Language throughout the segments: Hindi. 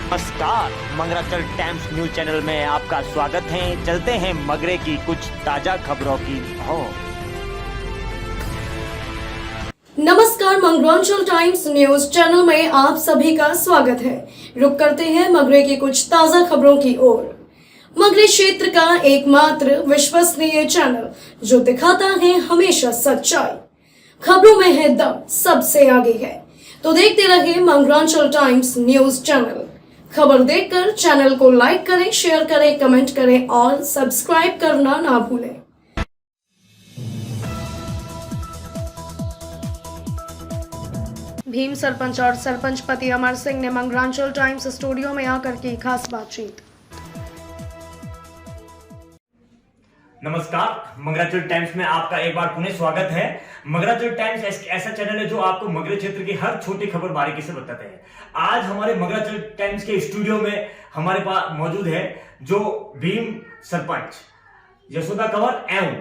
नमस्कार, मंगराचल टाइम्स न्यूज चैनल में आपका स्वागत है। चलते हैं मगरे की कुछ ताजा खबरों की ओर। नमस्कार, मंगराचल टाइम्स न्यूज चैनल में आप सभी का स्वागत है। रुक करते हैं मगरे की कुछ ताजा खबरों की ओर। मगरे क्षेत्र का एकमात्र विश्वसनीय चैनल जो दिखाता है हमेशा सच्चाई, खबरों में है दम, सबसे आगे है। तो देखते रहिए मंगराचल टाइम्स न्यूज चैनल। खबर देखकर चैनल को लाइक करें, शेयर करें, कमेंट करें और सब्सक्राइब करना ना भूलें। भीम सरपंच और सरपंच पति अमर सिंह ने मंगराचल टाइम्स स्टूडियो में आकर की खास बातचीत। नमस्कार, मंगराचल टाइम्स में आपका एक बार पुनः स्वागत है। मंगराचल टाइम्स ऐसा चैनल है जो आपको मगरे क्षेत्र की हर छोटी खबर बारीकी से बताते हैं। आज हमारे मंगराचल टाइम्स के स्टूडियो में हमारे पास मौजूद है जो भीम सरपंच यशोदा कंवर एवं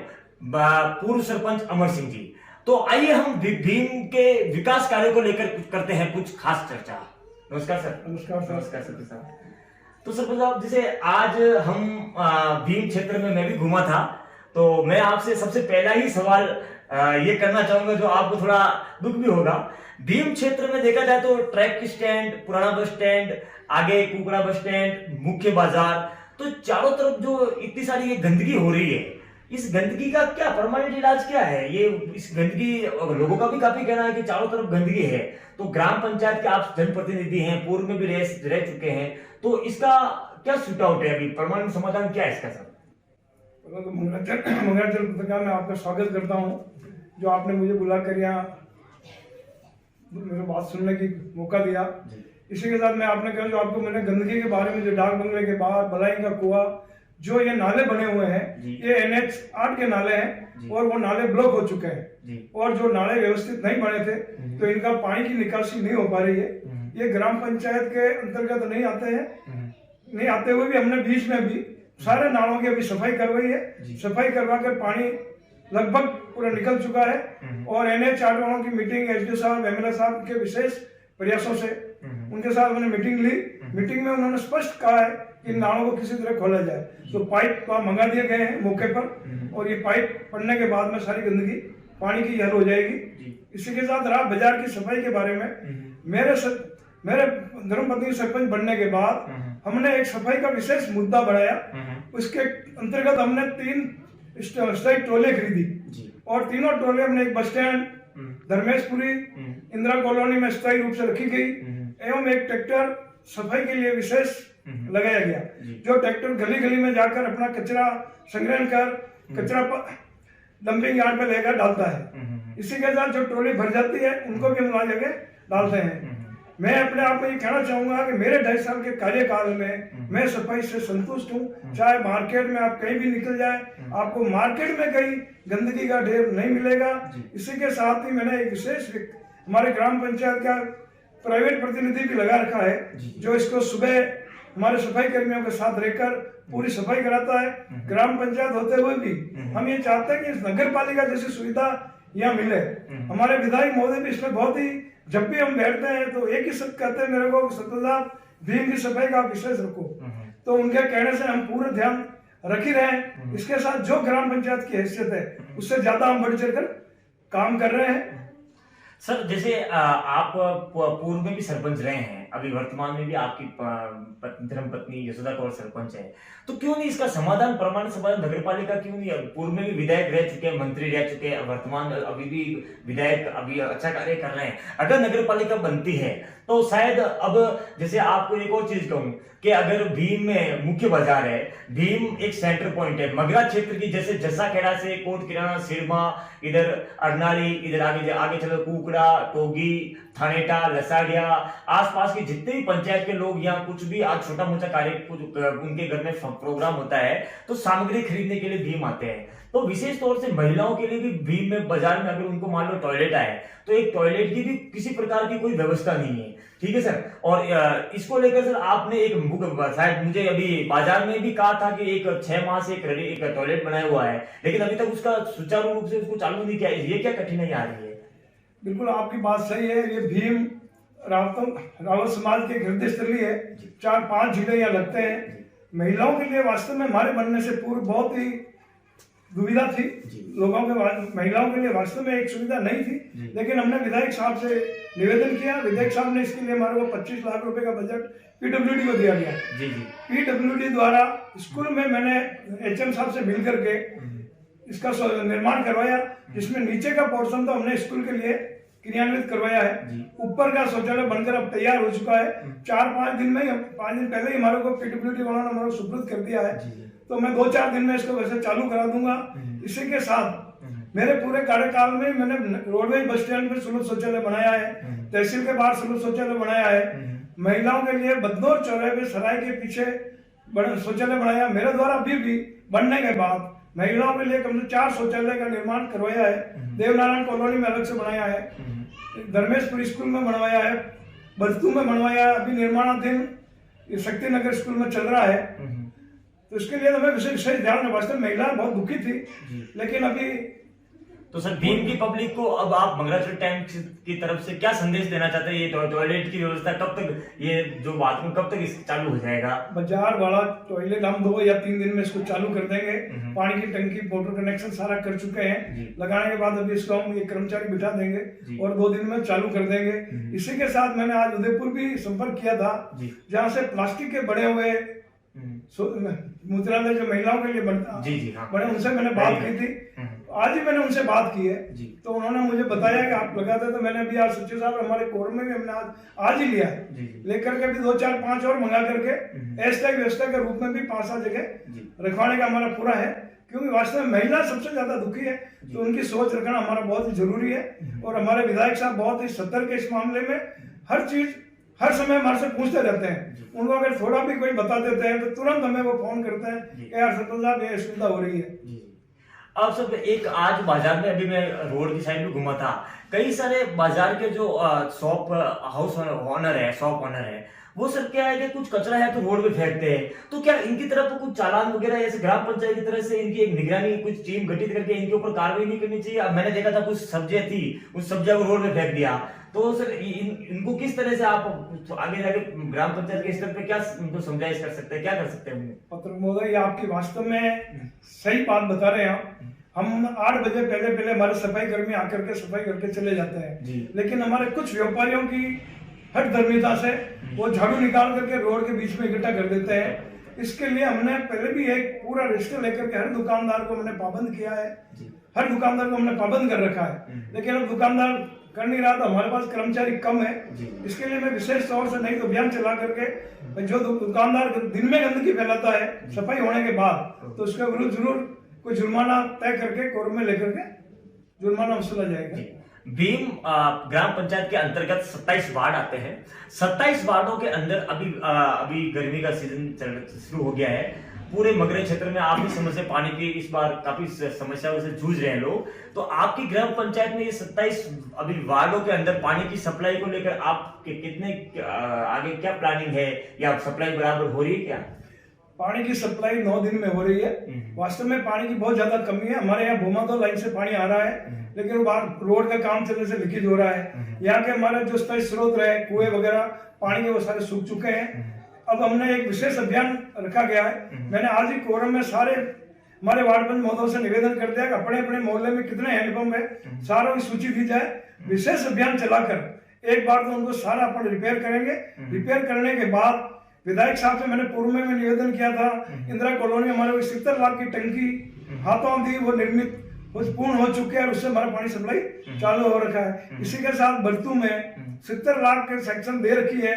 पूर्व सरपंच अमर सिंह जी। तो आइए हम भीम के विकास कार्यों को लेकर करते हैं कुछ खास चर्चा। नमस्कार सर। नमस्कार सर। तो सरपंच साहब, जैसे आज हम भीम क्षेत्र में मैं भी घूमा था, तो मैं आपसे सबसे पहला ही सवाल ये करना चाहूंगा जो आपको थोड़ा दुख भी होगा। भीम क्षेत्र में देखा जाए तो ट्रैक स्टैंड, पुराना बस स्टैंड, आगे कुकड़ा बस स्टैंड, मुख्य बाजार, तो चारों तरफ जो इतनी सारी ये गंदगी हो रही है, इस गंदगी का क्या परमानेंट इलाज क्या है? ये इस गंदगी, लोगों का भी काफी कहना है कि चारों तरफ गंदगी है, तो ग्राम पंचायत के आप जनप्रतिनिधि हैं, पूर्व में भी रह चुके हैं, तो इसका क्या शूट आउट है? अभी परमानेंट समाधान क्या है इसका सर? तो मंगराचल पत्रकार में आपका स्वागत करता हूं, जो आपने मुझे बुलाकर यहाँ मेरे बात सुनने की मौका दिया। इसी के साथ मैं आपने कहा जो आपको मैंने गंदगी के बारे में, जो डाक बंगले के बाहर बलाई का कुआ, जो ये नाले बने हुए हैं, ये NH 8 के नाले हैं और वो नाले ब्लॉक हो चुके हैं और जो नाले व्यवस्थित नहीं बने थे तो इनका पानी की निकासी नहीं हो पा रही है। ये ग्राम पंचायत के अंतर्गत नहीं आते हैं, नहीं आते हुए भी हमने बीच में भी सारे नालों की अभी सफाई करवाई है। सफाई करवा कर पानी लगभग पूरा निकल चुका है और NH 8 वालों की मीटिंग SDO साहब, MLA साहब के विशेष प्रयासों से उनके साथ मैंने मीटिंग ली। मीटिंग में उन्होंने स्पष्ट कहा है कि नालों को किसी तरह खोला जाए, तो पाइप मंगा दिए गए हैं मौके पर और ये पाइप पड़ने के बाद में सारी गंदगी पानी की हल हो जाएगी। इसी के साथ रहा बाजार की सफाई के बारे में, मेरे धर्मपत्नी सरपंच बनने के बाद हमने एक सफाई का विशेष मुद्दा बढ़ाया। उसके अंतर्गत हमने 3 स्थायी टोले खरीदी और तीनों टोले हमने एक बस स्टैंड, धर्मेशपुरी, इंदिरा कॉलोनी में स्थायी रूप से रखी गई एवं एक ट्रैक्टर सफाई के लिए विशेष लगाया गया, जो ट्रैक्टर गली गली में जाकर अपना कचरा संग्रहण कर कचरा डंपिंग यार्ड में लेकर डालता है। इसी के साथ जो ट्रॉली भर जाती है उनको भी हम वहां जगह डालते हैं। मैं अपने आप में ये कहना चाहूंगा कि मेरे 2.5 साल के कार्यकाल में मैं सफाई से संतुष्ट हूँ। चाहे मार्केट में आप कहीं भी निकल जाए, आपको मार्केट में कहीं गंदगी का ढेर नहीं मिलेगा। इसी के साथ ही मैंने एक विशेष हमारे ग्राम पंचायत का प्राइवेट प्रतिनिधि भी लगा रखा है, जो इसको सुबह हमारे सफाई कर्मियों के साथ रहकर पूरी सफाई कराता है। ग्राम पंचायत होते हुए भी हम ये चाहते हैं कि इस नगर पालिका जैसी सुविधा यहाँ मिले। हमारे विधायक महोदय भी इसमें बहुत ही, जब भी हम बैठते हैं तो एक ही शब्द कहते हैं मेरे को, सरपंच भीम की सफाई का विशेष रखो, तो उनके कहने से हम पूरे ध्यान रख ही रहे हैं। इसके साथ जो ग्राम पंचायत की हैसियत है उससे ज्यादा हम बढ़ चढ़कर काम कर रहे हैं। सर, जैसे आप पूर्व में भी सरपंच रहे हैं, अभी वर्तमान में भी आपकी धर्मपत्नी यशोदा कौर सरपंच है, तो क्यों नहीं इसका समाधान, परमानेंट समाधान नगरपालिका क्यों नहीं? पूर्व में भी विधायक रह चुके हैं, मंत्री रह चुके हैं, वर्तमान अभी भी विधायक अभी अच्छा कार्य कर रहे हैं। अगर नगरपालिका बनती है तो शायद, अब जैसे आपको एक और चीज कहूं कि अगर भीम में मुख्य बाजार है, भीम एक सेंटर पॉइंट है, मगरा क्षेत्र की जैसे जस्सा खेड़ा से कोट किराना, सिरमा, इधर अर्नाली, इधर आगे चलो कुकड़ा, टोगी, थानेटा, लसाड़िया, आसपास के जितने भी पंचायत के लोग यहाँ कुछ भी आज छोटा मोटा कार्य कुछ उनके घर में प्रोग्राम होता है तो सामग्री खरीदने के लिए भीम आते हैं। तो विशेष तौर से महिलाओं के लिए भी भीम में बाजार में अगर उनको मान लो टॉयलेट आए तो एक टॉयलेट की भी किसी प्रकार की कोई व्यवस्था नहीं है। ठीक है सर, और इसको लेकर सर आपने एक शायद मुझे अभी बाजार में भी कहा था कि एक 6 माह से एक टॉयलेट बनाया हुआ है, लेकिन अभी तक उसका सुचारू रूप से उसको चालू नहीं किया। ये क्या कठिनाई आ रही है? बिल्कुल आपकी बात सही है। ये भीम रावत समाज के हृदय स्थली है। 4-5 झीलें यहाँ लगते हैं। महिलाओं के लिए वास्तव में हमारे बनने से पूर्व बहुत ही दुविधा थी। लोगों के महिलाओं के लिए वास्तव में एक सुविधा नहीं थी, लेकिन हमने विधायक साहब से निवेदन किया। विधायक साहब ने इसके लिए हमारे को 25 लाख रुपए का बजट पीडब्ल्यूडी को दिया गया। पीडब्ल्यूडी द्वारा स्कूल में मैंने एचएम साहब से मिल करके इसका निर्माण करवाया, जिसमें नीचे का पोर्शन तो हमने स्कूल के लिए क्रियान्वित करवाया है। ऊपर का शौचालय बनकर अब तैयार हो चुका है। 4-5 दिन में 5 दिन पहले ही हमारे को पीडब्ल्यूडी वालों ने हमारे सुपुर्द कर दिया है। तो मैं 2-4 दिन में इसको वैसे चालू करा दूंगा। इसी के साथ मेरे पूरे कार्यकाल में मैंने रोडवेज बस स्टैंड में सुलभ शौचालय बनाया है, तहसील के बाहर सुलभ शौचालय बनाया है, महिलाओं के लिए बदनौर चौराहे पे सराय के पीछे शौचालय बनाया। मेरे द्वारा अभी भी बनने के बाद महिलाओं के लिए कम से 4 शौचालय का निर्माण करवाया है। देवनारायण कॉलोनी में अलग से बनाया है, धर्मेशपुर स्कूल में बनवाया है, बस्तू में बनवाया है, अभी निर्माणाधीन शक्ति नगर स्कूल में चल रहा है। तो इसके लिए हमें विशेष ध्यान, वास्तव में महिला बहुत दुखी थी, लेकिन अभी तो सर भीम की पब्लिक को अब आप मंगराचल टाइम्स की तरफ से क्या संदेश देना चाहते हैं? ये टॉयलेट की व्यवस्था कब तक, ये जो बाथरूम कब तक चालू हो जाएगा? बाजार वाला टॉयलेट हम 2 या 3 दिन में इसको चालू कर देंगे। पानी की टंकी, मोटर कनेक्शन सारा कर चुके हैं। लगाने के बाद अभी इसको हम ये कर्मचारी बिठा देंगे और 2 दिन में चालू कर देंगे। इसी के साथ मैंने आज उदयपुर भी संपर्क किया था, जहाँ से प्लास्टिक के बने हुए मूत्रालय जो महिलाओं के लिए बनता बड़े, उनसे मैंने बात की थी। आज ही मैंने उनसे बात की है, तो उन्होंने मुझे बताया कि आप लगाते, तो मैंने अभी आज सचिव साहब हमारे कोरम में भी हमने आज ही लिया है। लेकर के अभी 2-4-5 और मंगा करके ऐसा व्यवस्था के रूप में भी 5-7 जगह रखवाने का हमारा पूरा है, क्योंकि वास्तव में महिला सबसे ज्यादा दुखी है। तो उनकी सोच रखना हमारा बहुत ही जरूरी है। और हमारे विधायक साहब बहुत ही सतर्क है इस मामले में। हर चीज हर समय हमारे से पूछते रहते हैं। उनको अगर थोड़ा भी कोई बता देते हैं तो तुरंत हमें वो फोन करते हैं कि यार सरपंच साहब ये असुविधा हो रही है। अब सब एक आज बाजार में, अभी मैं रोड की साइड में घूमा था, कई सारे बाजार के जो शॉप हाउस ऑनर है, शॉप ऑनर है, वो सब क्या है कि कुछ कचरा है तो रोड पे फेंकते हैं। तो क्या इनकी तरफ तो कुछ चालान वगैरह ऐसे ग्राम पंचायत की तरफ से इनकी एक निगरानी, कुछ टीम गठित करके इनके ऊपर कार्रवाई नहीं करनी चाहिए? अब मैंने देखा था कुछ सब्जियां थी, उस सब्जियां को रोड पे फेंक दिया। तो सर इनको किस तरह से आप आगे जाके ग्राम पंचायत के स्तर पे क्या इनको समझाइश कर सकते हैं, क्या कर सकते हैं? पत्रक महोदय, ये आपकी वास्तव में सही बात बता रहे हैं। हम 8 बजे पहले हमारे सफाई कर्मी आकर के सफाई करके चले जाते हैं, लेकिन हमारे कुछ व्यापारियों की हट धर्मिता से वो झाड़ू निकाल करके रोड के बीच में इकट्ठा कर देते हैं। इसके लिए हमने पहले भी एक पूरा रजिस्टर लेकर के हर दुकानदार को हमने पाबंद किया है, हर दुकानदार को हमने पाबंद कर रखा है। लेकिन अब दुकानदार कर नहीं रहा, तो हमारे पास कर्मचारी कम है। इसके लिए मैं विशेष तौर से नहीं तो अभियान चला करके जो दुकानदार दिन में गंदगी फैलाता है सफाई होने के बाद, तो उसके विरुद्ध जरूर कोई जुर्माना तय करके कोर्ट में लेकर के जुर्माना वसूला जाएगा। भीम ग्राम पंचायत के अंतर्गत 27 वार्ड आते हैं। 27 वार्डों के अंदर अभी गर्मी का सीजन शुरू हो गया है। पूरे मगरे क्षेत्र में आप भी समझ पानी की इस बार काफी समस्याओं से जूझ रहे हैं लोग। तो आपकी ग्राम पंचायत में ये 27 अभी वार्डों के अंदर पानी की सप्लाई को लेकर आपके कितने आगे क्या प्लानिंग है, या सप्लाई बराबर हो रही है क्या? पानी की सप्लाई 9 दिन में हो रही है। वास्तव में पानी की बहुत ज्यादा कमी है। हमारे यहाँ भूमातो लाइन से पानी आ रहा है, लेकिन वो रोड का काम चलने से लीकेज हो रहा है। यहाँ के हमारे जो स्थल स्रोत रहे, कुएं वगैरह पानी के, वो सारे सूख चुके हैं। अब हमने एक विशेष अभियान रखा गया है। मैंने आज ही कोरम में सारे हमारे वार्ड पंच महोदयों से निवेदन कर दिया कि अपने अपने मोहल्ले में कितने हैंडपंप है, सारों की सूची दी जाए। विशेष अभियान चलाकर एक बार तो उनको सारा अपन रिपेयर करेंगे। रिपेयर करने के बाद विधायक साहब से मैंने पूर्व में निवेदन किया था, इंदिरा कॉलोनी हमारे 70 लाख की टंकी हाथों दी, वो निर्मित पूर्ण हो चुके हैं और उससे हमारा पानी सप्लाई चालू हो रखा है। इसी के साथ बर्तू में 70 लाख के सेक्शन दे रखी है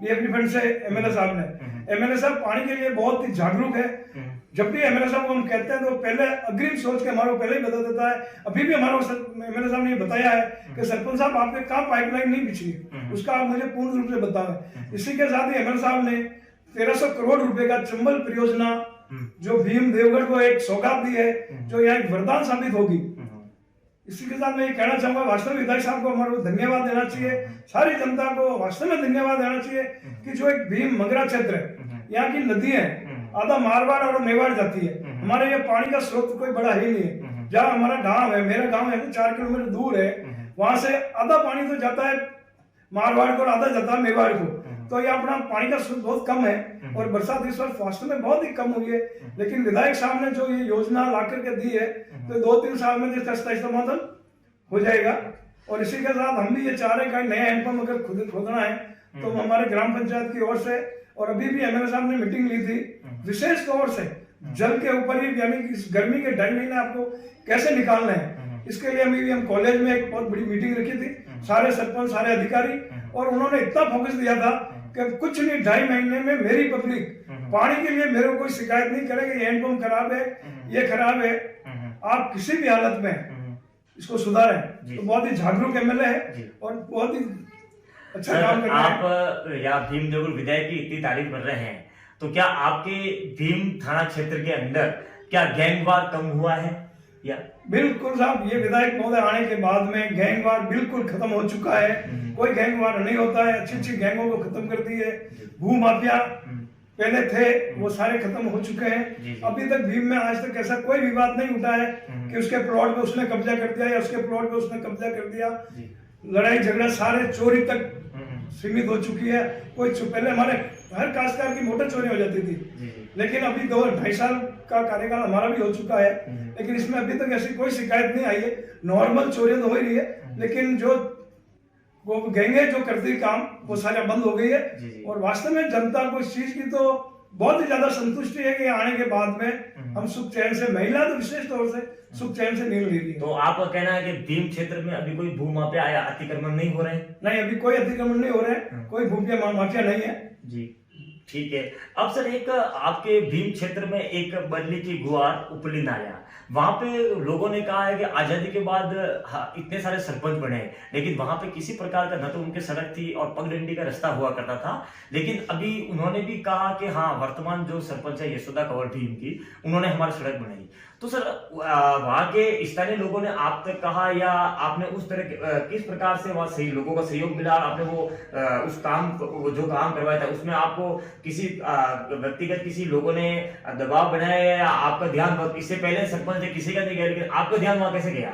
डीएफडी फंड से एमएलए साहब ने। एमएलए साहब पानी के लिए बहुत ही जागरूक है। जब भी एमएलए साहब को हम कहते हैं तो पहले अग्रिम सोच के हमारे पहले ही बता देता है। अभी भी हमारा एमएलए साहब ने बताया है कि सरपंच साहब आपके कहाँ पाइपलाइन नहीं बिछी है, उसका आप मुझे पूर्ण रूप से बताएं। इसी के साथ ही एमएलए साहब ने 1300 करोड़ रुपए का चंबल परियोजना जो भीम देवगढ़ को एक सौगात दी है, जो यहाँ एक वरदान साबित होगी। इसी के साथ मैं ये कहना चाहूंगा, वास्तव में विधायक साहब को हमारे को धन्यवाद देना चाहिए, सारी जनता को वास्तव में धन्यवाद देना चाहिए कि जो एक भीम मंगरा क्षेत्र है, यहाँ की नदी है, आधा मारवाड़ और मेवाड़ जाती है। हमारे यहाँ पानी का स्रोत कोई बड़ा ही नहीं है। जहाँ हमारा गांव है, मेरा गांव है 4 किलोमीटर दूर है, वहां से आधा पानी तो जाता है मारवाड़ को और आधा जाता है मेवाड़ को। तो ये अपना पानी का स्रोत बहुत कम है और बरसात इस वर्ष वास्तव में बहुत ही कम हुई है। लेकिन विधायक साहब ने जो ये योजना ला करके दी है तो 2-3 साल में इसका समाधान हो जाएगा। और इसी के साथ हम भी ये चाह रहे हैं कि नया हैंडपंप अगर खुद खोदना है तो हमारे ग्राम पंचायत की ओर से, और अभी भी एमएलए साहब ने मीटिंग ली थी विशेष तौर से जल के ऊपर ही, यानी कि इस गर्मी के 2.5 महीने आपको कैसे निकालना है, इसके लिए अभी हम कॉलेज में एक बहुत बड़ी मीटिंग रखी थी, सारे सरपंच, सारे अधिकारी, और उन्होंने इतना फोकस दिया था कि कुछ नहीं, 2.5 महीने में मेरी पब्लिक पानी के लिए मेरे को कोई शिकायत नहीं करेगी, ये हैंडपंप खराब है, ये खराब है, आप किसी भी हालत में इसको सुधारें। तो बहुत ही जागरूक एमएलए है और बहुत ही अच्छा काम कर रहे हैं। आप या भीम देवगुल विधायक की इतनी तारीफ कर रहे हैं, तो क्या आपके भीम थाना क्षेत्र के अंदर क्या गैंगवार कम हुआ है? या बिल्कुल साहब, ये विधायक महोदय आने के बाद में गैंगवार बिल्कुल खत्म हो चुका है। कोई गैंगवार नहीं होता है, अच्छी गैंगों को खत्म कर दी है। भू माफिया पहले थे वो सारे खत्म हो चुके हैं। अभी तक भीम में आज तक ऐसा कोई विवाद नहीं उठा है कि उसके प्लॉट पे उसने कब्जा कर दिया या उसके प्लॉट पे उसने कब्जा कर दिया। लड़ाई झगड़ा सारे चोरी तक सीमित हो चुकी है। कोई पहले हमारे हर काश्तकार की मोटर चोरी हो जाती थी, लेकिन अभी 2-2.5 साल का कार्यकाल हमारा भी हो चुका है, लेकिन इसमें अभी तक ऐसी कोई शिकायत नहीं आई है। नॉर्मल चोरी तो हो ही रही है, लेकिन जो वो गैंगे जो करती काम वो सारा बंद हो गई है। और वास्तव में जनता को इस चीज की तो बहुत ही ज्यादा संतुष्टि है कि आने के बाद में हम सुख चैन से, महिला तो विशेष तौर से सुख चैन से नींद ले रही है। तो आपका कहना है कि भीम क्षेत्र में अभी कोई भू माफिया या अतिक्रमण नहीं हो रहे हैं? नहीं, अभी कोई अतिक्रमण नहीं हो रहे हैं, कोई भूमिया माफिया नहीं है जी। ठीक है। अब सर, एक आपके भीम क्षेत्र में एक बदली की गुहार उपली नाया, वहां पे लोगों ने कहा है कि आजादी के बाद इतने सारे सरपंच बने, लेकिन वहां पे किसी प्रकार का न तो उनके सड़क थी और पगडंडी का रास्ता हुआ करता था। लेकिन अभी उन्होंने भी कहा कि हाँ, वर्तमान जो सरपंच है यशोदा कंवर भीम की, उन्होंने हमारी सड़क बनाई। तो सर, वहां के स्थानीय लोगों ने आप तक कहा या आपने उस तरह किस प्रकार से वहां सही लोगों का सहयोग मिला? आपने वो उस काम जो काम करवाया था उसमें आपको किसी व्यक्तिगत किसी लोगों ने दबाव बनाया या आपका ध्यान इससे पहले सरपंच किसी का नहीं गया, लेकिन आपका ध्यान वहां कैसे गया?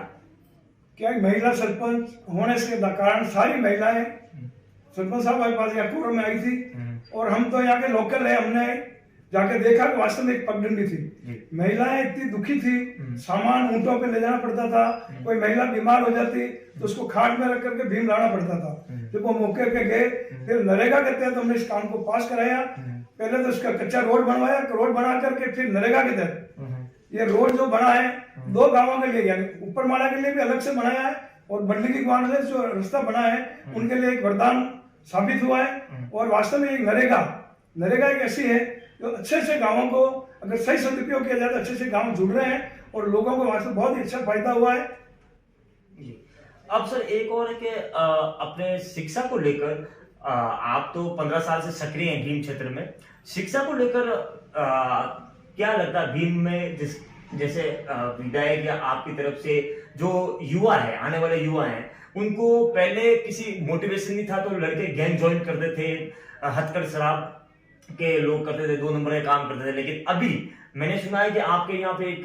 क्या महिला सरपंच होने से कारण सारी महिलाएं सरपंच साहब हमारे पास यहाँ कोर में आई थी, और हम तो यहाँ के लोकल है, हमने जाके देखा कि वास्तव में एक पगडंडी थी। महिलाएं इतनी दुखी थी, सामान ऊंटों पे ले जाना पड़ता था, कोई महिला बीमार हो जाती तो उसको खाट में रख करके भीम लाना पड़ता था। जब वो मौके पे गए, फिर नरेगा के तहत हमने इस काम को पास कराया। पहले तो उसका कच्चा रोड बनवाया, रोड बना करके फिर नरेगा के तहत ये रोड जो बना है 2 गांवों के लिए, यानी ऊपर माला के लिए भी अलग से बनाया है, और बंडली की गांव से जो रास्ता बना है उनके लिए एक वरदान साबित हुआ है। और वास्तव में नरेगा एक ऐसी है जो अच्छे गांवों को अगर सही सदुपयोग किया जाए तो अच्छे गांव जुड़ रहे हैं और लोगों को वहां से बहुत ही अच्छा फायदा हुआ है। अब सर, एक और है कि अपने शिक्षा को लेकर आप तो 15 साल से सक्रिय हैं भीम क्षेत्र में। शिक्षा को लेकर क्या लगता है भीम में जैसे विधायक या आपकी तरफ से जो युवा है, आने वाले युवा हैं, उनको पहले किसी मोटिवेशन नहीं था तो लड़के गैंग ज्वाइन करते थे, हथकड़ शराब के लोग करते थे, 2 नंबर के काम करते थे। लेकिन अभी मैंने सुना है कि आपके यहाँ पे एक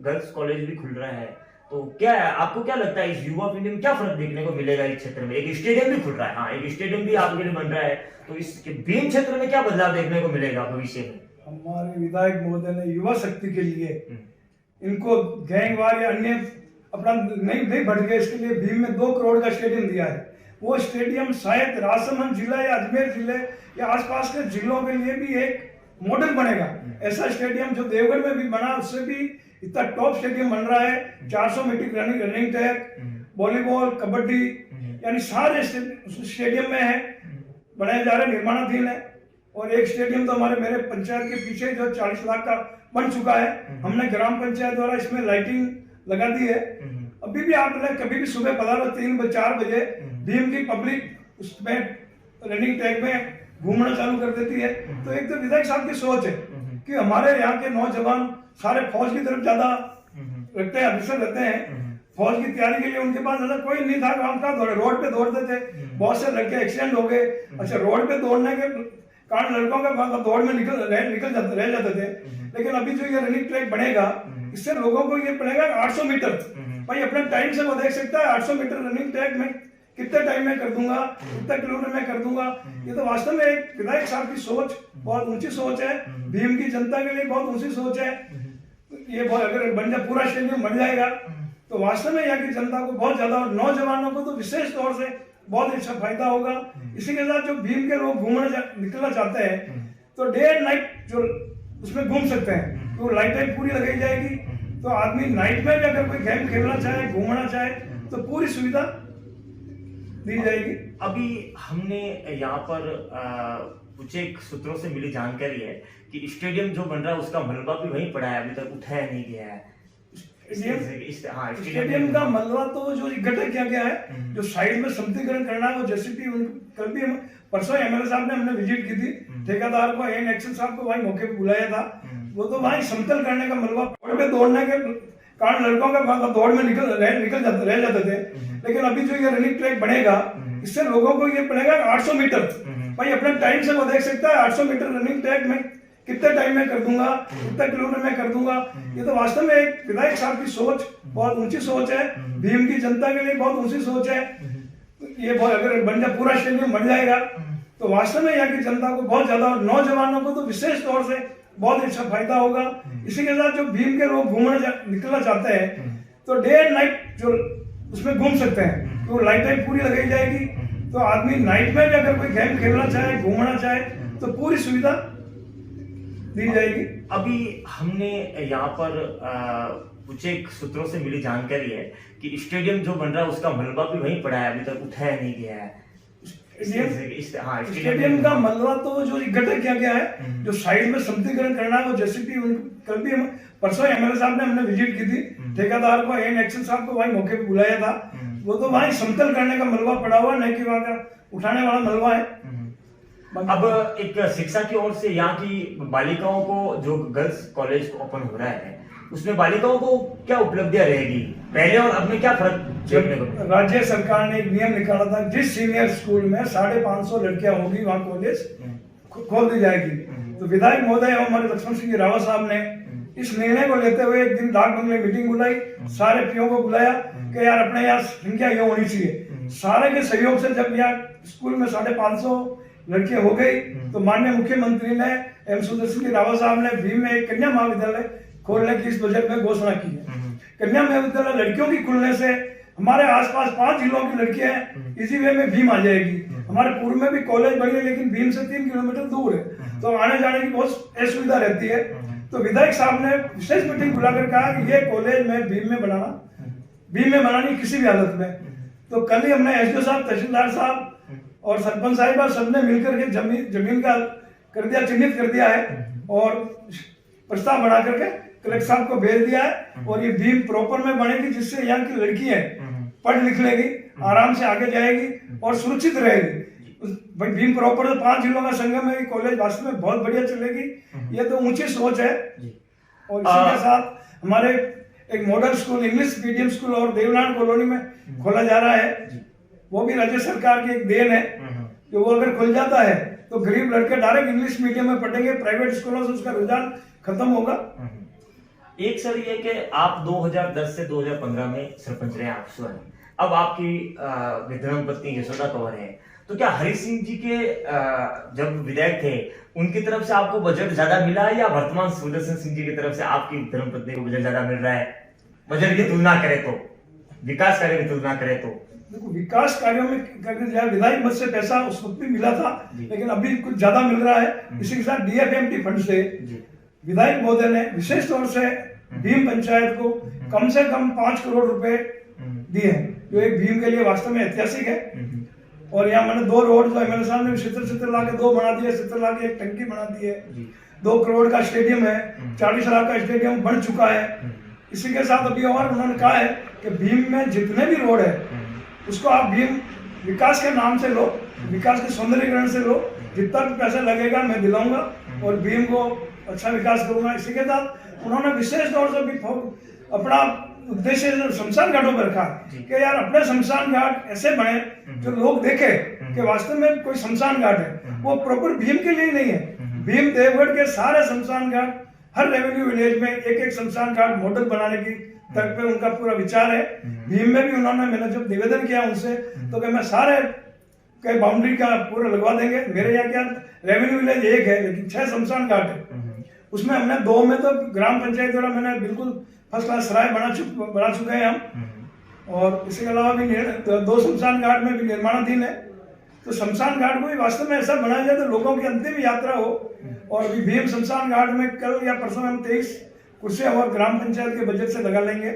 गर्ल्स कॉलेज भी खुल रहा है, तो क्या है, आपको क्या लगता है इस युवा पीढ़ी में क्या फर्क देखने को मिलेगा? इस क्षेत्र में एक स्टेडियम भी खुल रहा है, हाँ, एक स्टेडियम भी आपके लिए बन रहा है, तो इस भीम क्षेत्र में क्या बदलाव देखने को मिलेगा भविष्य में? हमारे विधायक महोदय ने युवा शक्ति के लिए इनको गैंगवार या अन्य अपना नहीं बढ़ गया, इसके लिए भीम में 2 करोड़ का स्टेडियम दिया है। वो स्टेडियम शायद राजसमंद जिला या अजमेर जिले या आसपास के जिलों के लिए भी एक मॉडल बनेगा। ऐसा स्टेडियम जो देवगढ़ में भी बना, उससे भी इतना टॉप स्टेडियम बन रहा है। 400 metre running track, volleyball, kabaddi, यानी सारे स्टेडियम में है, बनाया जा रहा है, निर्माणाधीन है। और एक स्टेडियम तो हमारे मेरे पंचायत के पीछे जो 40 लाख का बन चुका है, हमने ग्राम पंचायत द्वारा इसमें लाइटिंग लगा दी है। अभी भी आपने कभी भी सुबह पधारो 3-4 बजे भीम की पब्लिक उसमें रनिंग ट्रैक में घूमना चालू कर देती है। तो एक तो विधायक साहब की सोच है कि हमारे यहाँ के नौजवान सारे फौज की तरफ ज्यादा रखते हैं, अग्रसर रहते हैं। फौज की तैयारी के लिए उनके पास ऐसा कोई नहीं था, काम का रोड पे दौड़ते थे। बहुत से लड़के एक्सीडेंट हो गए। अच्छा, रोड पे दौड़ने के कारण लड़कों का दौड़ में रह जाते थे। लेकिन अभी जो ये रनिंग ट्रैक बनेगा, इससे लोगों को ये पड़ेगा 800 मीटर। भाई अपने टाइम से वो देख सकता है 800 मीटर रनिंग ट्रैक में कितने टाइम में कर दूंगा, कितने किलोमीटर में कर दूंगा। ये तो वास्तव में एक विधायक साहब की सोच बहुत ऊंची सोच है, भीम की जनता के लिए बहुत ऊंची सोच है। ये अगर बन जाए, पूरा स्टेडियम बन जाएगा तो वास्तव में यहाँ की जनता को बहुत ज्यादा, और नौजवानों को तो विशेष तौर से बहुत अच्छा फायदा होगा। इसी के साथ जो भीम के लोग निकलना चाहते हैं तो डे एंड नाइट जो उसमें घूम सकते हैं, तो लाइटें पूरी लगाई जाएगी। तो आदमी नाइट में भी अगर कोई गेम खेलना चाहे, घूमना चाहे तो पूरी सुविधा दी जाएगी। अभी हमने यहाँ पर कुछ एक सूत्रों से मिली जानकारी है कि स्टेडियम जो बन रहा है उसका मलबा भी वहीं पड़ा है, अभी तक उठाया नहीं गया है। स्टेडियम का मलबा तो जो इकट्ठा किया गया है, जो साइड में समतीकरण करना है वो जेसीपी, कल भी हम परसों एमएलए साहब ने हमने विजिट की थी, ठेकेदार को एन एक्शन साहब को वही मौके पे बुलाया था। वो तो वही समतल करने का मलबा, रोड पे दौड़ने के कारण लड़कों का दौड़ में रह जाते थे। लेकिन अभी जो ये रनिंग ट्रैक बनेगा इससे लोगों को ये पड़ेगा 800 मीटर, भाई अपने टाइम से वो देख सकता है 800 मीटर रनिंग ट्रैक में कितने टाइम में कर दूंगा, कितने किलोमीटर में कर दूंगा। ये तो वास्तव में एक विधायक साहब की सोच बहुत ऊंची सोच है, भीम की जनता के लिए बहुत ऊंची सोच है। ये अगर बन जाए, पूरा स्टेडियम बन जाएगा तो वास्तव में यहाँ की जनता को बहुत ज्यादा, और नौजवानों को तो विशेष तौर से बहुत अच्छा फायदा होगा। इसी के साथ जो भीम के लोग निकलना चाहते हैं तो डे एंड नाइट जो उसमें घूम सकते हैं, तो लाइटें पूरी लगाई जाएगी। तो आदमी नाइट में भी अगर कोई गेम खेलना चाहे, घूमना चाहे तो पूरी सुविधा दी जाएगी। अभी हमने यहाँ पर कुछ एक सूत्रों से मिली जानकारी है कि स्टेडियम जो बन रहा है उसका मलबा भी वहीं पड़ा है, अभी तक उठाया नहीं गया है। स्टेडियम का मलबा तो जो इकट्ठा किया गया है, जो साइड में समतीकरण करना है वो जेसीपी, कल भी हम परसों एमएलए साहब ने हमने विजिट की थी, ठेकेदार को एन एक्शन साहब को वही मौके पे बुलाया था। वो तो वही समतल करने का मलबा पड़ा हुआ, नहीं कि वहां का उठाने वाला मलबा है। अब एक शिक्षा की ओर से यहाँ की बालिकाओं को, जो गर्ल्स कॉलेज ओपन हो रहा है उसमें बालिकाओं को क्या उपलब्धियां रहेगी, पहले और अब में क्या फर्क देखने को? राज्य सरकार ने एक नियम निकाला था, जिस सीनियर स्कूल में 550 लड़कियां होगी वहां कॉलेज खोल दी जाएगी। तो विधायक महोदय हमारे लक्ष्मण सिंह रावत साहब ने इस निर्णय को लेते हुए एक दिन डाक बंगले मीटिंग बुलाई, सारे पीओ को बुलाया कि यार अपने यहाँ संख्या ये होनी चाहिए। सारे के सहयोग से जब यहाँ स्कूल में 550 लड़कियां हो गई तो माननीय मुख्यमंत्री ने एम सुदर्शन रावत साहब ने भीम में एक कन्या महाविद्यालय खोलने की इस बजट में घोषणा की है। कन्या महाविद्यालय लड़कियों की खुलने से हमारे आसपास 5 जिलों की लड़कियां इसी वे में भीम आ जाएगी। हमारे पूर्व में भी कॉलेज बनी है लेकिन भीम से 3 किलोमीटर दूर है, तो आने जाने की बहुत असुविधा रहती है। तो विधायक साहब ने विशेष मीटिंग बुलाकर कहा कि ये कॉलेज में भीम में बनानी किसी भी हालत में। तो कल ही हमने एसडीओ साहब, तहसीलदार साहब और सरपंच साहिबा सबने मिलकर के जमीन का कर दिया, चिन्हित कर दिया है और प्रस्ताव बना करके कलेक्टर साहब को भेज दिया है। और ये भीम प्रॉपर में बनेगी जिससे यहाँ की लड़की है पढ़ लिख लेगी, आराम से आगे जाएगी और सुरक्षित रहेगी। भीम प्रॉपर 5 जिलों का संगम है, कॉलेज वास्तव में बहुत बढ़िया चलेगी। ये तो ऊंची सोच है। और इसी के साथ हमारे एक model school, English medium school और देवनारायण कॉलोनी में खोला जा रहा है, वो भी राज्य सरकार की एक देन है। कि वो अगर खुल जाता है तो गरीब लड़के डायरेक्ट इंग्लिश मीडियम में पढ़ेंगे, प्राइवेट स्कूलों से उसका रुझान खत्म होगा। एक सर ये कि आप 2010 से 2015 में सरपंच रहे, आप स्वयं, अब आपकी विधर्म पत्नी यशोदा कंवर है, तो क्या हरि सिंह जी के जब विधायक थे उनकी तरफ से आपको बजट ज्यादा मिला है या वर्तमान सुदर्शन सिंह जी की तरफ से आपकी धर्म पत्नी को बजट ज्यादा मिल रहा है? बजट की तुलना करें तो, विकास कार्य की तुलना करें तो देखो, विकास कार्यों में करके जाए विधायक मद से पैसा उस वक्त भी मिला था लेकिन अभी कुछ ज्यादा मिल रहा है। इसी के साथ डीएफएमटी फंड से विधायक महोदय ने विशेष तौर से भीम पंचायत को कम से कम 5 करोड़ रुपए दिए हैं, जो एक भीम के लिए वास्तव में ऐतिहासिक है। और यहाँ मैंने 2 रोड जो एमएलए साहब ने 70 लाख के 2 बना दिए, 70 लाख की एक टंकी बना दी है, 2 करोड़ का स्टेडियम है, 40 लाख का स्टेडियम बन चुका है। इसी के साथ अभी और उन्होंने कहा है कि भीम में जितने भी रोड है उसको आप भीम विकास के नाम से लो, विकास के सौंदर्यीकरण से लो, जितना भी पैसा लगेगा मैं दिलाऊंगा और भीम को अच्छा विकास करूंगा। इसी के साथ उन्होंने विशेष तौर से भी अपना उद्देश्य शमशान घाटों पर रखा कि यार अपने शमशान घाट ऐसे बने जो लोग देखे कि वास्तव में कोई शमशान घाट है। वो प्रॉपर भीम के लिए नहीं है, भीम देवगढ़ के सारे शमशान घाट हर रेवेन्यू विलेज में एक एक शमशान घाट मॉडल बनाने की तक पे उनका पूरा विचार है। भीम में भी उन्होंने, मैंने जब निवेदन किया उनसे तो कि मैं सारे के बाउंड्री का पूरा लगवा देंगे। मेरे यहाँ क्या रेवेन्यू विलेज एक है लेकिन 6 शमशान घाट है, उसमें हमने 2 में तो ग्राम पंचायत द्वारा मैंने बिल्कुल फर्स्ट क्लास सराय बना चुके हैं हम, और इसके अलावा भी 2 शमशान घाट में भी निर्माणाधीन है। तो शमशान घाट को भी वास्तव में ऐसा बनाया जाए तो लोगों की अंतिम यात्रा हो। और अभी भीम शमशान घाट में कल या परसों हम 23 कुर्सियां और ग्राम पंचायत के बजट से लगा लेंगे।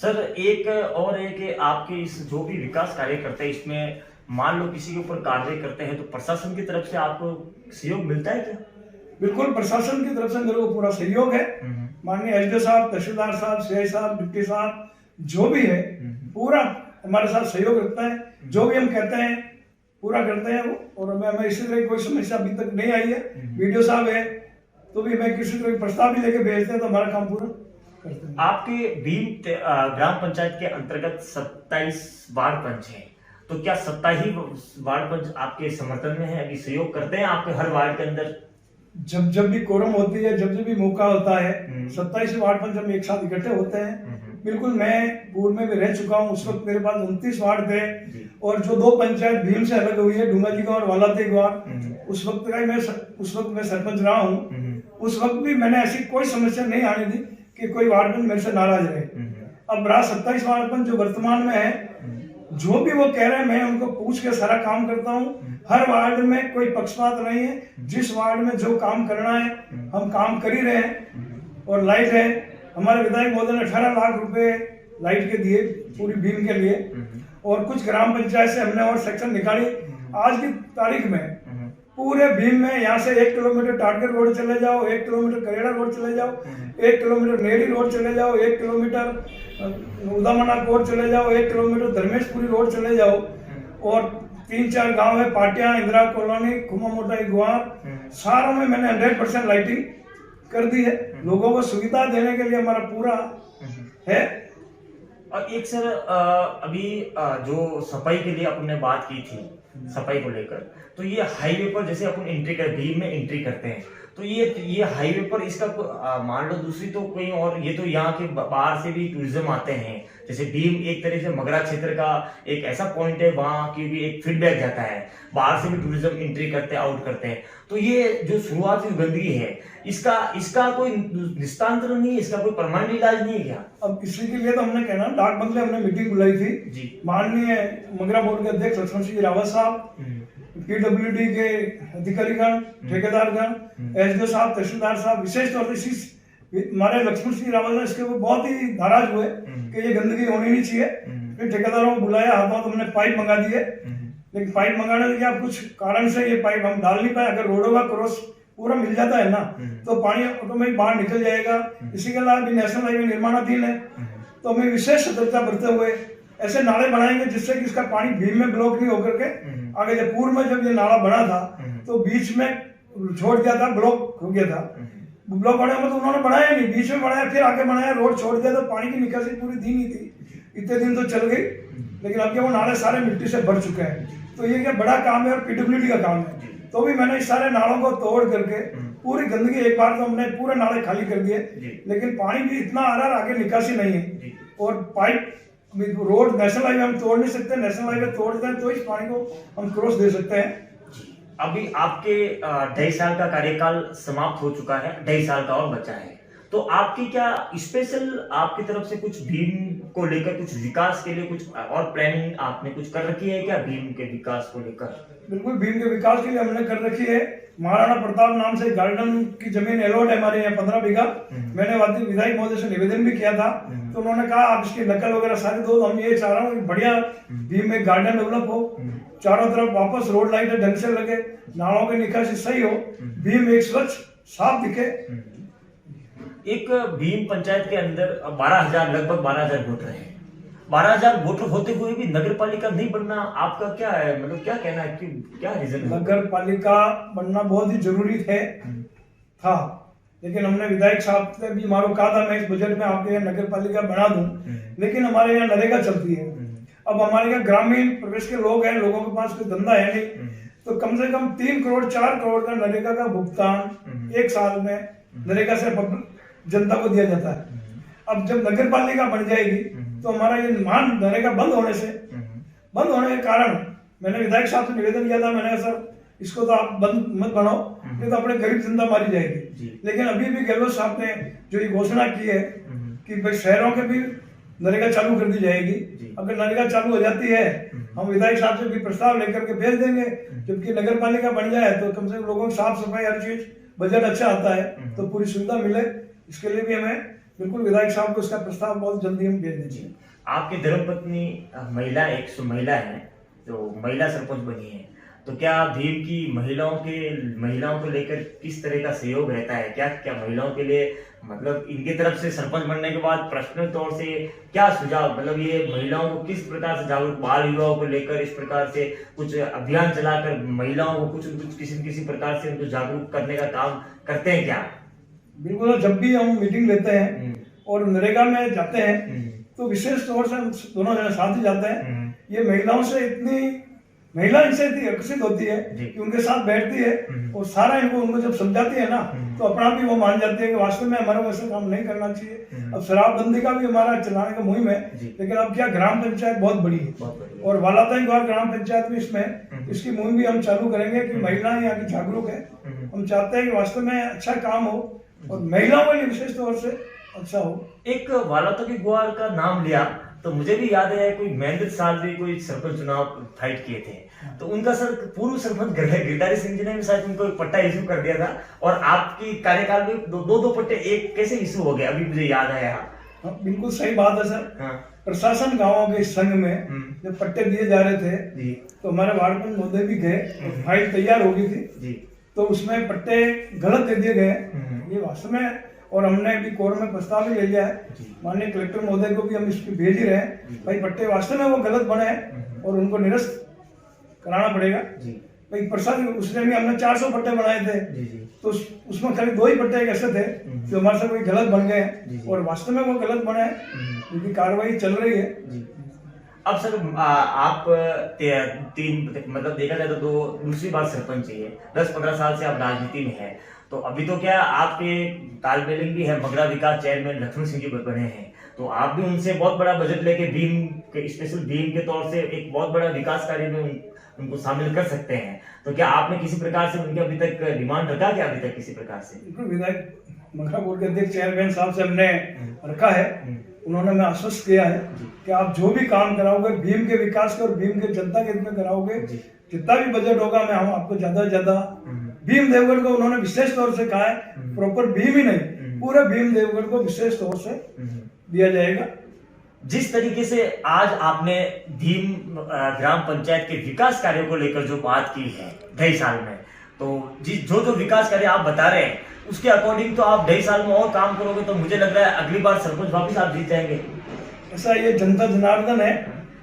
सर एक और है कि आपके इस जो भी विकास कार्य करते हैं इसमें मान लो किसी के ऊपर कार्य करते हैं तो प्रशासन की तरफ से आपको सहयोग मिलता है क्या? बिल्कुल, प्रशासन की तरफ से मेरे को पूरा सहयोग है। माननीय एसडीओ साहब, तहसीलदार साहब, सीआई साहब, डिप्टी साहब जो भी है पूरा हमारे साथ सहयोग रखता है। जो भी हम कहते हैं पूरा करते हैं वो, और हमें इसी तरह की कोई समस्या अभी तक नहीं आई है। वीडियो साहब है तो भी मैं किसी तरह प्रस्ताव भी लेके भेजते हैं तो हमारा काम पूरा करते हैं। आपके भीम ग्राम पंचायत के अंतर्गत 27 वार्ड पंच हैं, तो क्या 27 वार्ड पंच आपके समर्थन में है, अभी सहयोग करते हैं आपके हर वार्ड के अंदर? जब भी कोरम होती है, जब भी मौका होता है, 27 वार्ड पंच हम एक साथ इकट्ठे होते हैं। बिल्कुल, मैं पूर्व में भी रह चुका हूँ, उस वक्त मेरे पास 29 वार्ड थे, और जो 2 पंचायत भीम से अलग हुई है, डूंगा जी का और वालाते वार्ड, उस वक्त मैं सरपंच रहा हूँ। उस वक्त भी मैंने ऐसी कोई समस्या नहीं आने दी कि कोई वार्ड पंच मेरे से नाराज रहे। अब रहा 27 वार्ड पंच जो वर्तमान में है, जो भी वो कह रहे हैं मैं उनको पूछ के सारा काम करता हूँ। हर वार्ड में कोई पक्षपात नहीं है, जिस वार्ड में जो काम करना है हम काम कर ही रहे हैं। और लाइट है, हमारे विधायक महोदय ने 18 लाख रुपए लाइट के दिए पूरी भीम के लिए, और कुछ ग्राम पंचायत से हमने और सेक्शन निकाली। आज की तारीख में पूरे भीम में यहाँ से 1 किलोमीटर टाटगर रोड चले जाओ, 1 किलोमीटर करेड़ा रोड चले जाओ, 1 किलोमीटर नेड़ी रोड चले जाओ, 1 किलोमीटर उदामना रोड चले जाओ, 1 किलोमीटर धर्मेशपुरी रोड चले जाओ, और 3-4 गांव है, पाटिया, इंदिरा कॉलोनी, खुमा मोटाई, ग्वार, सारों में मैंने 100% लाइटिंग कर दी है। लोगों को सुविधा देने के लिए हमारा पूरा है। और एक सर अभी जो सफाई के लिए अपने बात की थी, सफाई को लेकर, तो ये हाईवे पर जैसे अपन एंट्री कर भीम में एंट्री करते हैं तो ये हाईवे पर इसका मान लो दूसरी तो कोई और, ये तो यहाँ के बाहर से भी टूरिज्म आते हैं। जैसे भीम एक तरह से मगरा क्षेत्र का एक ऐसा पॉइंट है, वहाँ की भी एक फीडबैक जाता है, बाहर से भी टूरिज्म एंट्री करते हैं, आउट करते हैं। तो ये जो शुरुआती गंदगी है इसका कोई निस्तारण नहीं है, इसका कोई परमानेंट इलाज नहीं है क्या? अब इसी के लिए तो हमने कहना, डाक बंगले हमने मीटिंग बुलाई थी जी। माननीय मगरा बोर्ड के अध्यक्ष लक्ष्मण सिंह रावत साहब, पीडब्ल्यूडी के अधिकारीगण, ठेकेदारगण, एसडीओ साहब, तहसीलदार साहब, विशेष तौर से हमारे लक्ष्मण सिंह रावत ने इसके बहुत ही नाराज हुए कि ये गंदगी होनी नहीं चाहिए। फिर ठेकेदारों को बुलाया, हाथों तो हमने पाइप मंगा दिए, लेकिन पाइप मंगाने के कुछ कारण से ये पाइप हम डाल नहीं पाए। अगर रोडों का क्रॉस पूरा मिल जाता है ना तो पानी ऑटोमेटिक बाहर निकल जाएगा। इसी के अलावा भी नेशनल हाईवे निर्माणाधीन है, तो हमें विशेष सतर्कता बरतते हुए ऐसे नाले बनाएंगे जिससे कि इसका पानी भीम में ब्लॉक नहीं होकर के आगे, जब पूर्व में जब ये नाला बना था तो बीच में छोड़ दिया था, ब्लॉक हो गया था। ब्लॉक होने में तो उन्होंने बनाया नहीं, बीच में बनाया, फिर आगे बनाया, रोड छोड़ दिया, तो पानी की निकासी पूरी दी नहीं थी। इतने दिन तो चल गई, लेकिन अब वो नाले सारे मिट्टी से भर चुके हैं। तो ये क्या बड़ा काम है और पीडब्ल्यूडी का काम है। तो भी मैंने इस सारे नालों को तोड़ करके पूरी गंदगी, एक बार तो हमने पूरे नाले खाली कर दिए, लेकिन पानी भी इतना आ रहा है, आगे निकासी नहीं है। और पाइप रोड नेशनल हाईवे हम तोड़ नहीं सकते, नेशनल हाईवे तोड़ दें तो इस पानी को हम क्रॉस दे सकते हैं। अभी आपके 2.5 साल का कार्यकाल समाप्त हो चुका है, 2.5 साल का और बचा है, तो आपकी क्या स्पेशल आपकी तरफ से कुछ भीम को लेकर कुछ विकास के लिए कुछ और प्लानिंग आपने कुछ कर रखी है क्या भीम के विकास को लेकर? बिल्कुल, भीम के विकास के लिए हमने कर रखी है। महाराणा प्रताप नाम से गार्डन की जमीन अलॉट है हमारे यहाँ 15 बीघा। मैंने विधायक महोदय से निवेदन भी किया था, तो उन्होंने कहा आप इसकी नकल वगैरह सारी दो। हम ये चाह रहा हूँ कि बढ़िया भीम में गार्डन डेवलप हो, चारों तरफ वापस रोड लाइट ढंग से लगे, नालों की निकासी सही हो, भीम एक स्वच्छ साफ दिखे। एक भीम पंचायत के अंदर 12,000 लगभग 12,000 वोटर हैं। 12,000 वोटर होते हुए भी नगर पालिका नहीं बनना आपका क्या है, मतलब क्या कहना है कि क्या रीजन है? नगर पालिका बनना बहुत ही जरूरी था, लेकिन हमने विधायक साहब से भी मारो कहा था मैं इस बजट में आपके यहाँ नगर पालिका बना दूं, लेकिन हमारे यहाँ नरेगा चलती है। अब हमारे यहाँ ग्रामीण प्रदेश के लोग हैं, लोगों के पास कोई धंधा है नहीं, तो कम से कम 3 करोड़ 4 करोड़ का नरेगा का भुगतान एक साल में नरेगा से जनता को दिया जाता है। अब जब नगर पालिका बन जाएगी तो हमारा ये मान नरेगा बंद होने के कारण मैंने विधायक साहब से निवेदन किया था। मैंने कहा सर इसको तो आप बंद मत बनाओ, नहीं तो अपने गरीब जनता मारी जाएगी। लेकिन अभी भी गहलोत साहब ने जो ये घोषणा की है कि भाई शहरों के भी नरेगा चालू कर दी जाएगी। अगर नरेगा चालू हो जाती है हम विधायक साहब से भी प्रस्ताव लेकर के भेज देंगे। जबकि नगर पालिका बन जाए तो कम से कम लोगों की साफ सफाई हर चीज बजट अच्छा आता है तो पूरी सुविधा मिले, इसके लिए भी हमें बिल्कुल विधायक साहब को इसका प्रस्ताव बहुत जल्दी हम भेज देंगे। आपकी धर्मपत्नी महिला एक महिला है जो महिला सरपंच बनी है, तो क्या भीम की महिलाओं को लेकर किस तरह का सहयोग रहता है? क्या महिलाओं के लिए मतलब इनकी तरफ से सरपंच बनने के बाद पर्सनल तौर से क्या सुझाव, मतलब ये महिलाओं को किस प्रकार से जागरूक, बाल विवाह को लेकर इस प्रकार से कुछ अभियान चलाकर महिलाओं को कुछ किसी प्रकार से उनको जागरूक करने का काम करते हैं क्या? बिल्कुल, जब भी हम मीटिंग लेते हैं और नरेगा में जाते हैं तो विशेष तौर से हम दोनों जने साथ ही जाते हैं। ये महिलाओं से महिला इनसे इतनी आकर्षित होती है कि उनके साथ बैठती है और सारा उनको जब समझाती है ना तो अपना भी वो मान जाती है कि वास्तव में हमारा वैसे काम नहीं करना चाहिए। अब शराबबंदी का भी हमारा चलाने का मुहिम है, लेकिन अब क्या ग्राम पंचायत बहुत बड़ी है और वालाताई ग्राम पंचायत में इसमें इसकी मुहिम भी हम चालू करेंगे कि महिलाएं यहाँ की जागरूक है। हम चाहते हैं कि वास्तव में अच्छा काम हो और महिलाओं के लिए विशेष तौर से अच्छा हो। एक वालाताई ग्वार का नाम लिया तो मुझे भी याद है कोई महेंद्र साल भी कोई सरपंच चुनाव फाइट किए थे, तो उनका पूर्व सरपंच गिरधारी सिंह जी ने भी शायद उनको एक पट्टा इशू कर दिया था और आपकी कार्यकाल में दो पट्टे एक कैसे इशू हो गए, अभी मुझे याद आया। बिल्कुल सही बात है सर। प्रशासन गांवों के संघ में जब पट्टे दिए जा रहे थे तो हमारे वार्ड में महोदय भी गए, फाइल तैयार हो गई थी तो उसमें पट्टे गलत दे दिए गए ये वास्तव में, और हमने अभी कोर्ट में प्रस्ताव भी ले लिया है। माननीय कलेक्टर महोदय को भी हम इसकी भेज ही रहे हैं भाई पट्टे वास्तव में वो गलत बने हैं और उनको निरस्त कराना पड़ेगा भाई। प्रसाद उसने भी हमने 400 पट्टे बनाए थे तो उसमें खाली 2 ही पट्टे ऐसे थे जो हमारे से कोई गलत बन गए और वास्तव में वो गलत बने हैं, उनकी कार्रवाई चल रही है। अब सर आप 3 मतलब देखा जाए तो दूसरी बार सरपंच है, 10-15 साल से आप राजनीति में है, तो अभी तो क्या आपके तालमेल भी है, मगरा विकास चेयरमैन लक्ष्मण सिंह जी बने हैं, तो आप भी उनसे बहुत बड़ा बजट लेके स्पेशल भीम के तौर से एक बहुत बड़ा विकास कार्य में उनको शामिल कर सकते हैं। तो क्या आपने किसी प्रकार से उनके अभी तक डिमांड रखा क्या अभी तक किसी प्रकार से? विधायक मगरा बोर्ड के अध्यक्ष चेयरमैन साहब से हमने रखा है, उन्होंने हमें आश्वस्त किया है कि आप जो भी काम कराओगे भीम के विकास के और भीम के जनता के हित में कराओगे, जितना भी बजट होगा मैं हम आपको ज्यादा से ज्यादा भीम देवगढ़ को उन्होंने विशेष तौर से कहा है, प्रॉपर भीम ही नहीं पूरे भीम देवगढ़ को विशेष तौर से दिया जाएगा। जिस तरीके से आज आपने भीम ग्राम पंचायत के विकास कार्यों को लेकर जो बात की है 2.5 साल में, तो जो विकास कार्य आप बता रहे हैं उसके अकॉर्डिंग तो आप 2.5 साल में और काम करोगे तो मुझे लग रहा है अगली बार सरपंच वापिस आप जीत जाएंगे। ऐसा ये जनता जनार्दन है,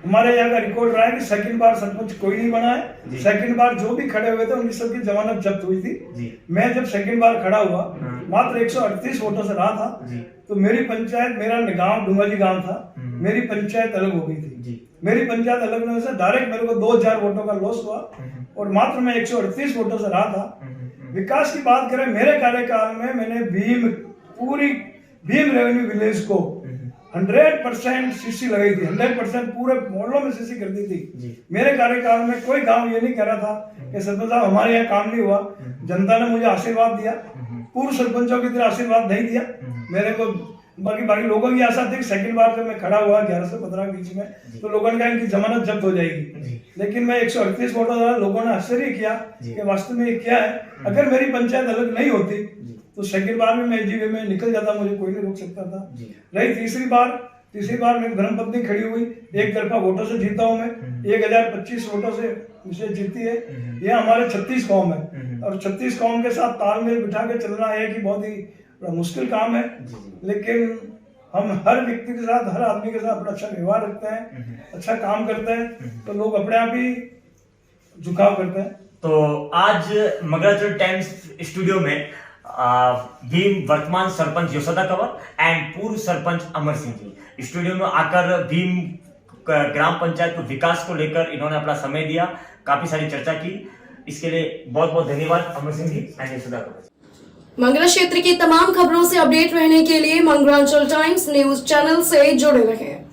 हमारे यहाँ का रिकॉर्ड रहा है कि 2nd बार सरपंच कोई नहीं बना है। 2nd बार जो भी खड़े हुए थे उनकी सबकी जमानत जब्त हुई थी। मैं जब 2nd बार खड़ा हुआ मात्र 138 वोटों से रहा था, तो मेरी पंचायत, मेरा गांव डुंगाजी गांव था, मेरी पंचायत अलग हो गई थी। मेरी पंचायत अलग होने से डायरेक्ट मेरे को 2000 वोटों का लॉस हुआ और मात्र मैं 138 वोटों से रहा था। विकास की बात करें मेरे कार्यकाल में मैंने पूरी भीम रेवेन्यू विलेज को 100% सीसी लगाई थी, 100% पूरे मोहल्लों में सीसी कर दी थी। मेरे कार्यकाल में कोई गांव ये नहीं कह रहा था कि सरपंच साहब हमारे यहाँ काम नहीं हुआ। जनता ने मुझे आशीर्वाद दिया, पूर्व सरपंचों की तरह आशीर्वाद नहीं दिया मेरे को। बाकी लोगों की आशा थी कि 2nd बार जब मैं खड़ा हुआ 11 से 15 के बीच में तो लोगों ने कहा इनकी जमानत जब्त हो जाएगी, लेकिन मैं 138 वोटों द्वारा लोगों ने आश्चर्य किया कि वास्तव में ये क्या है। अगर मेरी पंचायत अलग नहीं होती तो 2nd बार में मैं एजीवे में निकल जाता, मुझे कोई नहीं रोक सकता था। रही तीसरी बार मेरी धर्मपत्नी खड़ी हुई, एक तरफा वोटों से जीता हूं मैं, 1025 वोटों से मुझे जीती है। यह हमारे 36 कौम है और 36 कौम के साथ तालमेल बिठा के चलना है कि बहुत ही मुश्किल काम है, लेकिन हम हर व्यक्ति के साथ, हर आदमी के साथ बड़ा अच्छा व्यवहार रखते हैं, अच्छा काम करते हैं, तो लोग अपने आप ही झुकाव करते हैं। तो आज मगराचल टाइम्स स्टूडियो में भीम वर्तमान सरपंच यशोदा कंवर एंड पूर्व सरपंच अमर सिंह जी स्टूडियो में आकर भीम ग्राम पंचायत को विकास को लेकर इन्होंने अपना समय दिया, काफी सारी चर्चा की। इसके लिए बहुत बहुत धन्यवाद अमर सिंह जी एंड यशोदा कंवर। मंगरा क्षेत्र की तमाम खबरों से अपडेट रहने के लिए मंगरांचल टाइम्स न्यूज चैनल से जुड़े रहें।